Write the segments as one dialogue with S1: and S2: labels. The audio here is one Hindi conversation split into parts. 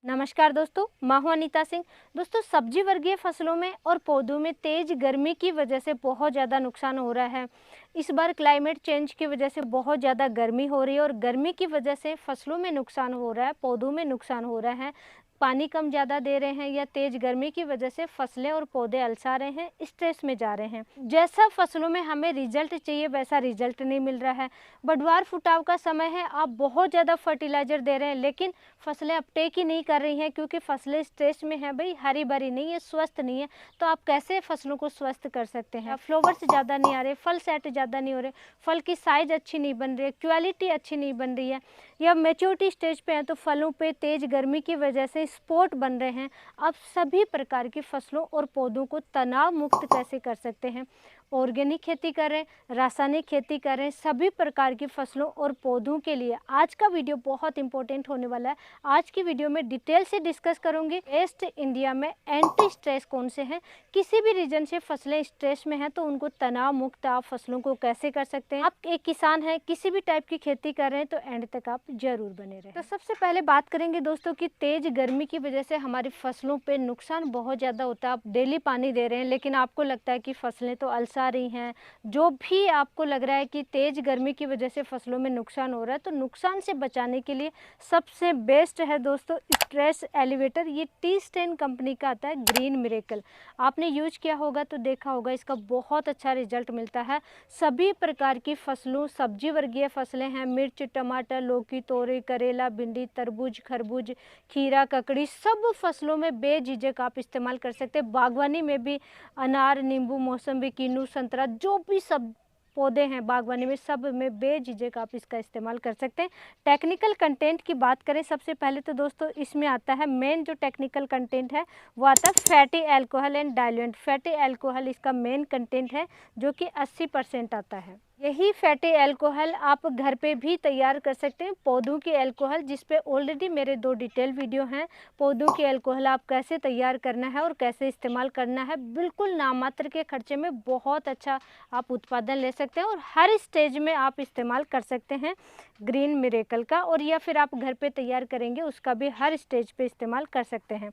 S1: नमस्कार दोस्तों, मैं हूं अनीता सिंह। दोस्तों, सब्जी वर्गीय फसलों में और पौधों में तेज गर्मी की वजह से बहुत ज़्यादा नुकसान हो रहा है। इस बार क्लाइमेट चेंज की वजह से बहुत ज़्यादा गर्मी हो रही है और गर्मी की वजह से फसलों में नुकसान हो रहा है, पौधों में नुकसान हो रहा है। पानी कम ज़्यादा दे रहे हैं या तेज गर्मी की वजह से फसलें और पौधे अलसा रहे हैं, स्ट्रेस में जा रहे हैं। जैसा फसलों में हमें रिजल्ट चाहिए वैसा रिजल्ट नहीं मिल रहा है। बढ़वार फुटाव का समय है, आप बहुत ज़्यादा फर्टिलाइजर दे रहे हैं लेकिन फसलें अपटेक ही नहीं कर रही हैं क्योंकि फसलें स्ट्रेस में हैं। भाई, हरी भरी नहीं है, स्वस्थ नहीं है, तो आप कैसे फसलों को स्वस्थ कर सकते हैं? फ्लावर्स ज़्यादा नहीं आ रहे, फल सेट ज़्यादा नहीं हो रहे, फल की साइज अच्छी नहीं बन रही है, क्वालिटी अच्छी नहीं बन रही है, या मेच्योरिटी स्टेज पे है तो फलों पे तेज गर्मी की वजह से स्पॉट बन रहे हैं। आप सभी प्रकार की फसलों और पौधों को तनाव मुक्त कैसे कर सकते हैं? ऑर्गेनिक खेती करें, रासायनिक खेती करें, सभी प्रकार की फसलों और पौधों के लिए आज का वीडियो बहुत इंपॉर्टेंट होने वाला है। आज की वीडियो में डिटेल से डिस्कस करूंगी वेस्ट इंडिया में एंटी स्ट्रेस कौन से हैं, किसी भी रीजन से फसलें स्ट्रेस में हैं तो उनको तनाव मुक्त आप फसलों को कैसे कर सकते हैं। आप एक किसान हैं, किसी भी टाइप की खेती कर रहे हैं तो एंड तक आप जरूर बने रहें। तो सबसे पहले बात करेंगे दोस्तों कि तेज गर्मी की वजह से हमारी फसलों पे नुकसान बहुत ज़्यादा होता है। आप डेली पानी दे रहे हैं लेकिन आपको लगता है कि फसलें तो अलसा रही हैं। जो भी आपको लग रहा है कि तेज गर्मी की वजह से फसलों में नुकसान हो रहा है, तो नुकसान से बचाने के लिए सबसे बेस्ट है दोस्तों स्ट्रेस एलिवेटर। ये टी स्टेन कंपनी का आता है, ग्रीन मिरेकल। आपने यूज किया होगा तो देखा होगा, इसका बहुत अच्छा रिजल्ट मिलता है। सभी प्रकार की फसलों, सब्जी वर्गीय फसलें हैं, मिर्च, टमाटर, लौकी, तोरई, करेला, भिंडी, तरबूज, खरबूज, खीरा, ककड़ी, सब फसलों में बेझिझक आप इस्तेमाल कर सकते हैं। बागवानी में भी अनार, नींबू, मौसम्बी, किन्नू, संतरा, जो भी सब पौधे हैं बागवानी में, सब में बेझिझक आप इसका इस्तेमाल कर सकते हैं। टेक्निकल कंटेंट की बात करें सबसे पहले तो दोस्तों इसमें आता है, मेन जो टेक्निकल कंटेंट है वो आता है fatty alcohol and diluent. Fatty alcohol इसका मेन कंटेंट है जो कि 80% आता है। यही फैटी एल्कोहल आप घर पे भी तैयार कर सकते हैं। पौधों की एल्कोहल, जिस पे ऑलरेडी मेरे 2 डिटेल वीडियो हैं। पौधों की एल्कोहल आप कैसे तैयार करना है और कैसे इस्तेमाल करना है, बिल्कुल नामात्र के खर्चे में बहुत अच्छा आप उत्पादन ले सकते हैं और हर स्टेज में आप इस्तेमाल कर सकते हैं ग्रीन मिरेकल का, और या फिर आप घर पे तैयार करेंगे उसका भी हर स्टेज पे इस्तेमाल कर सकते हैं।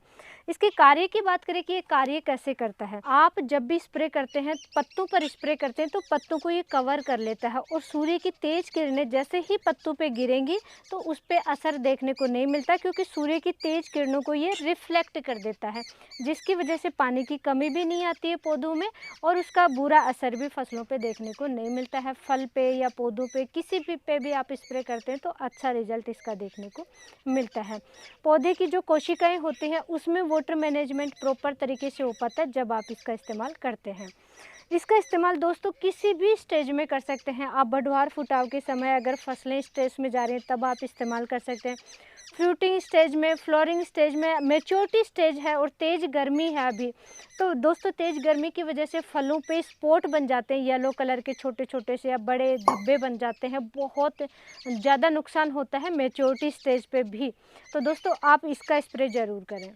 S1: इसके कार्य की बात करें कि ये कार्य कैसे करता है। आप जब भी स्प्रे करते हैं, पत्तों पर स्प्रे करते हैं, तो पत्तों को ये कवर कर लेता है और सूर्य की तेज किरणें जैसे ही पत्तों पे गिरेंगी तो उस पर असर देखने को नहीं मिलता, क्योंकि सूर्य की तेज किरणों को ये रिफ्लेक्ट कर देता है, जिसकी वजह से पानी की कमी भी नहीं आती है पौधों में और उसका बुरा असर भी फसलों पे देखने को नहीं मिलता है। फल पे या पौधों पे, किसी भी पे भी आप स्प्रे करते हैं तो अच्छा रिजल्ट इसका देखने को मिलता है। पौधे की जो कोशिकाएं होती हैं उसमें वाटर मैनेजमेंट प्रॉपर तरीके से हो पाता है जब आप इसका इस्तेमाल करते हैं। इसका इस्तेमाल दोस्तों किसी भी स्टेज में कर सकते हैं। आप बढ़वार फुटाव के समय अगर फसलें स्ट्रेस में जा रही हैं तब आप इस्तेमाल कर सकते हैं। फ्रूटिंग स्टेज में, फ्लोरिंग स्टेज में, मेच्योरिटी स्टेज है और तेज़ गर्मी है अभी, तो दोस्तों तेज़ गर्मी की वजह से फलों पे स्पॉट बन जाते हैं, येलो कलर के छोटे छोटे से या बड़े धब्बे बन जाते हैं। बहुत ज़्यादा नुकसान होता है मेच्योरिटी स्टेज पे भी। तो दोस्तों आप इसका स्प्रे ज़रूर करें।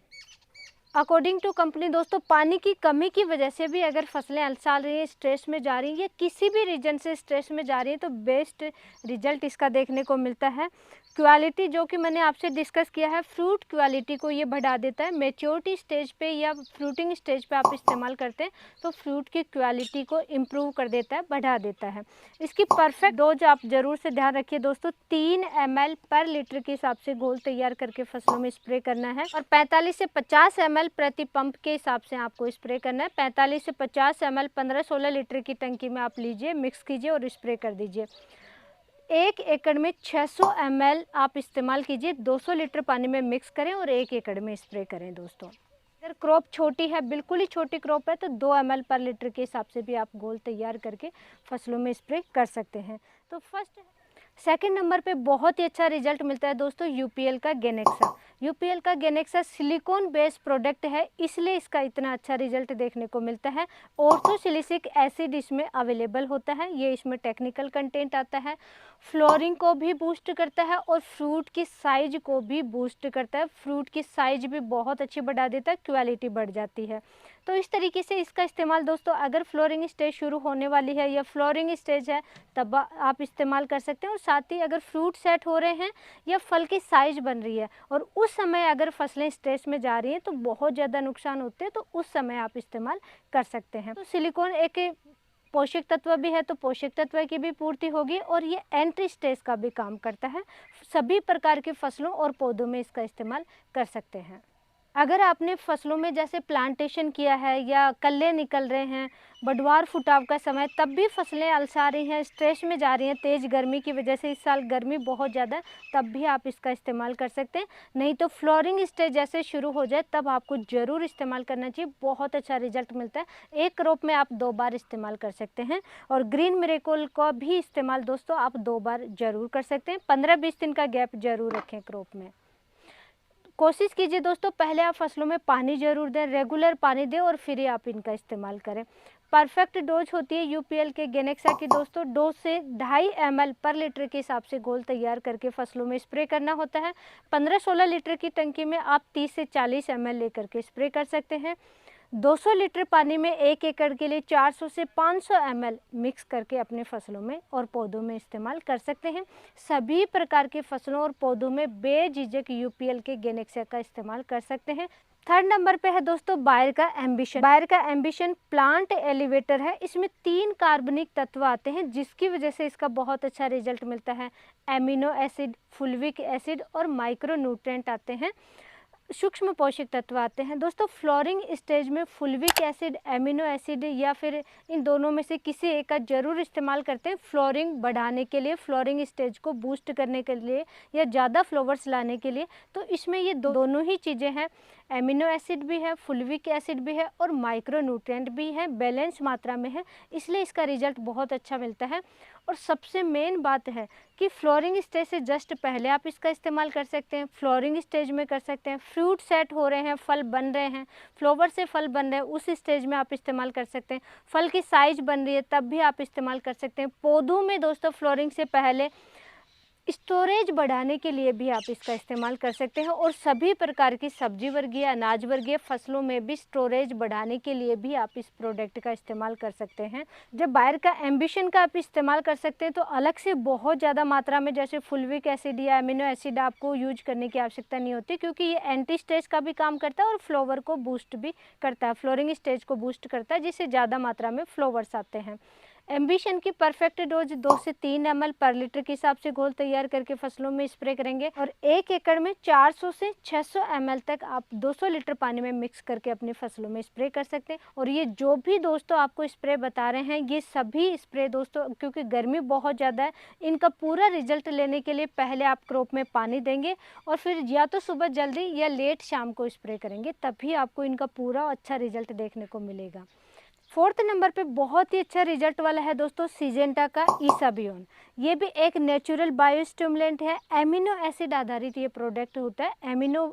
S1: अकॉर्डिंग टू कंपनी दोस्तों, पानी की कमी की वजह से भी अगर फसलें अलसा रही हैं, स्ट्रेस में जा रही हैं या किसी भी रीजन से स्ट्रेस में जा रही हैं, तो बेस्ट रिजल्ट इसका देखने को मिलता है। क्वालिटी जो कि मैंने आपसे डिस्कस किया है, फ्रूट क्वालिटी को ये बढ़ा देता है। मेच्योरिटी स्टेज पे या फ्रूटिंग स्टेज पे आप इस्तेमाल करते हैं तो फ्रूट की क्वालिटी को इम्प्रूव कर देता है, बढ़ा देता है। इसकी परफेक्ट डोज आप ज़रूर से ध्यान रखिए दोस्तों, 3 ml पर लीटर के हिसाब से घोल तैयार करके फसलों में स्प्रे करना है और 45 से 50 ml प्रति पंप के हिसाब से आपको स्प्रे करना है। 45 से 50 ml 15-16 लीटर की टंकी में आप लीजिए, मिक्स कीजिए और स्प्रे कर दीजिए। 1 एकड़ में 600 ml आप इस्तेमाल कीजिए, 200 लीटर पानी में मिक्स करें और 1 एकड़ में स्प्रे करें दोस्तों। अगर क्रॉप छोटी है, बिल्कुल ही छोटी क्रॉप है, तो 2 ml पर लीटर के हिसाब से भी आप घोल तैयार करके फसलों में स्प्रे कर सकते हैं। तो सेकंड नंबर पे बहुत ही अच्छा रिजल्ट मिलता है दोस्तों यूपीएल का गेनेक्सा। यूपीएल का गेनेक्सा सिलिकॉन बेस्ड प्रोडक्ट है, इसलिए इसका इतना अच्छा रिजल्ट देखने को मिलता है। ऑर्थोसिलिसिक एसिड इसमें अवेलेबल होता है, ये इसमें टेक्निकल कंटेंट आता है। फ्लोरिंग को भी बूस्ट करता है और फ्रूट की साइज को भी बूस्ट करता है। फ्रूट की साइज भी बहुत अच्छी बढ़ा देता है, क्वालिटी बढ़ जाती है। तो इस तरीके से इसका इस्तेमाल दोस्तों, अगर फ्लोरिंग स्टेज शुरू होने वाली है या फ्लोरिंग स्टेज है तब आप इस्तेमाल कर सकते हैं और साथ ही अगर फ्रूट सेट हो रहे हैं या फल की साइज बन रही है और उस समय अगर फसलें स्ट्रेस में जा रही हैं तो बहुत ज़्यादा नुकसान होते हैं, तो उस समय आप इस्तेमाल कर सकते हैं। तो सिलिकॉन एक पोषक तत्व भी है, तो पोषक तत्व की भी पूर्ति होगी और ये एंटी स्ट्रेस का भी काम करता है। सभी प्रकार के फसलों और पौधों में इसका इस्तेमाल कर सकते हैं। अगर आपने फसलों में जैसे प्लांटेशन किया है या कल्ले निकल रहे हैं, बढ़वार फुटाव का समय, तब भी फसलें अलसा रही हैं, स्ट्रेस में जा रही हैं तेज़ गर्मी की वजह से, इस साल गर्मी बहुत ज़्यादा है, तब भी आप इसका इस्तेमाल कर सकते हैं। नहीं तो फ्लोरिंग स्टेज जैसे शुरू हो जाए तब आपको ज़रूर इस्तेमाल करना चाहिए, बहुत अच्छा रिजल्ट मिलता है। एक क्रॉप में आप 2 बार इस्तेमाल कर सकते हैं और ग्रीन मिरेकल का भी इस्तेमाल दोस्तों आप 2 बार ज़रूर कर सकते हैं। 15-20 दिन का गैप ज़रूर रखें क्रॉप में। कोशिश कीजिए दोस्तों, पहले आप फसलों में पानी ज़रूर दें, रेगुलर पानी दें और फिर ही आप इनका इस्तेमाल करें। परफेक्ट डोज होती है यूपीएल के गेनेक्सा की दोस्तों, 2 से 2.5 ml पर लीटर के हिसाब से घोल तैयार करके फसलों में स्प्रे करना होता है। 15-16 लीटर की टंकी में आप 30 से 40 ml लेकर के स्प्रे कर सकते हैं। 200 लीटर पानी में 1 एकड़ के लिए 400 से 500 ml मिक्स करके अपने फसलों में और पौधों में इस्तेमाल कर सकते हैं। सभी प्रकार के फसलों और पौधों में बेझिझक यूपीएल के गेनेक्सा का इस्तेमाल कर सकते हैं। 3rd नंबर पे है दोस्तों बायर का एम्बिशन। बायर का एम्बिशन प्लांट एलिवेटर है। इसमें 3 कार्बनिक तत्व आते हैं जिसकी वजह से इसका बहुत अच्छा रिजल्ट मिलता है। एमिनो एसिड, फुल्विक एसिड और माइक्रो न्यूट्रिएंट आते हैं, सूक्ष्म पोषक तत्व आते हैं। दोस्तों फ्लोरिंग स्टेज में फुल्विक एसिड, एमिनो एसिड या फिर इन दोनों में से किसी एक का जरूर इस्तेमाल करते हैं फ्लोरिंग बढ़ाने के लिए, फ्लोरिंग स्टेज को बूस्ट करने के लिए या ज़्यादा फ्लावर्स लाने के लिए। तो इसमें ये दोनों ही चीज़ें हैं, एमिनो एसिड भी है, फुल्विक एसिड भी है और माइक्रो न्यूट्रिएंट भी है, बैलेंस मात्रा में है, इसलिए इसका रिजल्ट बहुत अच्छा मिलता है। और सबसे मेन बात है कि फ्लोरिंग स्टेज से जस्ट पहले आप इसका इस्तेमाल कर सकते हैं, फ्लोरिंग स्टेज में कर सकते हैं, फ्रूट सेट हो रहे हैं, फल बन रहे हैं, फ्लावर से फल बन रहे हैं, उस स्टेज में आप इस्तेमाल कर सकते हैं, फल की साइज बन रही है तब भी आप इस्तेमाल कर सकते हैं। पौधों में दोस्तों फ्लोरिंग से पहले स्टोरेज बढ़ाने के लिए भी आप इसका इस्तेमाल कर सकते हैं और सभी प्रकार की सब्जी वर्गीय, अनाज वर्गीय फसलों में भी स्टोरेज बढ़ाने के लिए भी आप इस प्रोडक्ट का इस्तेमाल कर सकते हैं। जब बायर का एम्बिशन का आप इस्तेमाल कर सकते हैं तो अलग से बहुत ज़्यादा मात्रा में जैसे फुल्विक एसिड या एमिनो एसिड आपको यूज करने की आवश्यकता नहीं होती, क्योंकि ये एंटी स्टेज का भी काम करता है और फ्लावर को बूस्ट भी करता है, फ्लोरिंग स्टेज को बूस्ट करता है, जिससे ज़्यादा मात्रा में फ्लावर्स आते हैं। एम्बिशन की परफेक्ट डोज 2 से 3 ml पर लीटर के हिसाब से घोल तैयार करके फसलों में स्प्रे करेंगे और 1 एकड़ में 400 से 600 ml तक आप 200 लीटर पानी में मिक्स करके अपनी फसलों में स्प्रे कर सकते हैं। और ये जो भी दोस्तों आपको स्प्रे बता रहे हैं, ये सभी स्प्रे दोस्तों, क्योंकि गर्मी बहुत ज़्यादा है, इनका पूरा रिजल्ट लेने के लिए पहले आप क्रॉप में पानी देंगे और फिर या तो सुबह जल्दी या लेट शाम को स्प्रे करेंगे, तभी आपको इनका पूरा अच्छा रिजल्ट देखने को मिलेगा। 4th नंबर पे बहुत ही अच्छा रिजल्ट वाला है दोस्तों सिजेंटा का इसाबियोन। ये भी एक नेचुरल बायोस्टिमुलेंट है, एमिनो एसिड आधारित ये प्रोडक्ट होता है, एमिनो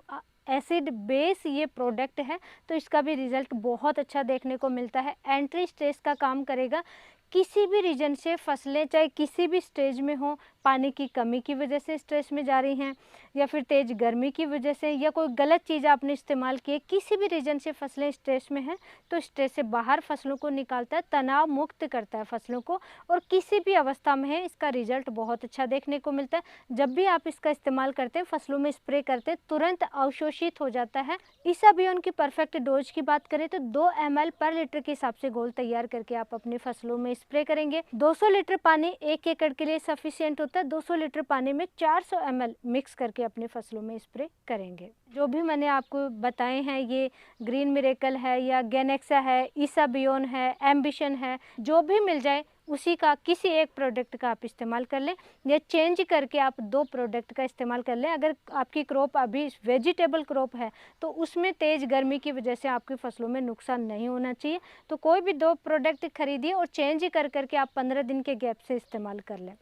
S1: एसिड बेस ये प्रोडक्ट है, तो इसका भी रिजल्ट बहुत अच्छा देखने को मिलता है। एंटी स्ट्रेस का काम करेगा। किसी भी रीजन से फसलें चाहे किसी भी स्टेज में हो, पानी की कमी की वजह से स्ट्रेस में जा रही हैं या फिर तेज़ गर्मी की वजह से या कोई गलत चीज़ आपने इस्तेमाल की, किसी भी रीजन से फसलें स्ट्रेस में हैं, तो स्ट्रेस से बाहर फसलों को निकालता है, तनाव मुक्त करता है फसलों को और किसी भी अवस्था में है इसका रिजल्ट बहुत अच्छा देखने को मिलता है। जब भी आप इसका इस्तेमाल करते हैं, फसलों में स्प्रे करते हैं, तुरंत अवशोषित हो जाता है। इसाबियोन की परफेक्ट डोज की बात करें तो 2 ml पर लीटर के हिसाब से घोल तैयार करके आप अपनी फसलों में स्प्रे करेंगे। 200 लीटर पानी 1 एकड़ के लिए सफिशिएंट होता है। 200 लीटर पानी में 400 ml मिक्स करके अपनी फसलों में स्प्रे करेंगे। जो भी मैंने आपको बताए हैं, ये ग्रीन मिरेकल है या गेनेक्सा है, इसाबियोन है, एम्बिशन है, जो भी मिल जाए उसी का किसी एक प्रोडक्ट का आप इस्तेमाल कर लें या चेंज करके आप 2 प्रोडक्ट का इस्तेमाल कर लें। अगर आपकी क्रॉप अभी वेजिटेबल क्रॉप है तो उसमें तेज़ गर्मी की वजह से आपकी फसलों में नुकसान नहीं होना चाहिए, तो कोई भी 2 प्रोडक्ट खरीदिए और चेंज कर करके आप 15 दिन के गैप से इस्तेमाल कर लें।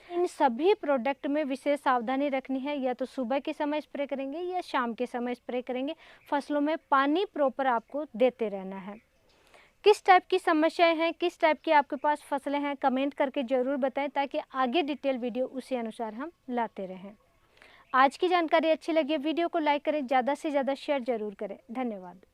S1: इन सभी प्रोडक्ट में विशेष सावधानी रखनी है, या तो सुबह के समय स्प्रे करेंगे या शाम के समय स्प्रे करेंगे। फसलों में पानी प्रॉपर आपको देते रहना है। किस टाइप की समस्याएं हैं, किस टाइप की आपके पास फसलें हैं, कमेंट करके ज़रूर बताएं ताकि आगे डिटेल वीडियो उसी अनुसार हम लाते रहें। आज की जानकारी अच्छी लगी वीडियो को लाइक करें, ज़्यादा से ज़्यादा शेयर ज़रूर करें। धन्यवाद।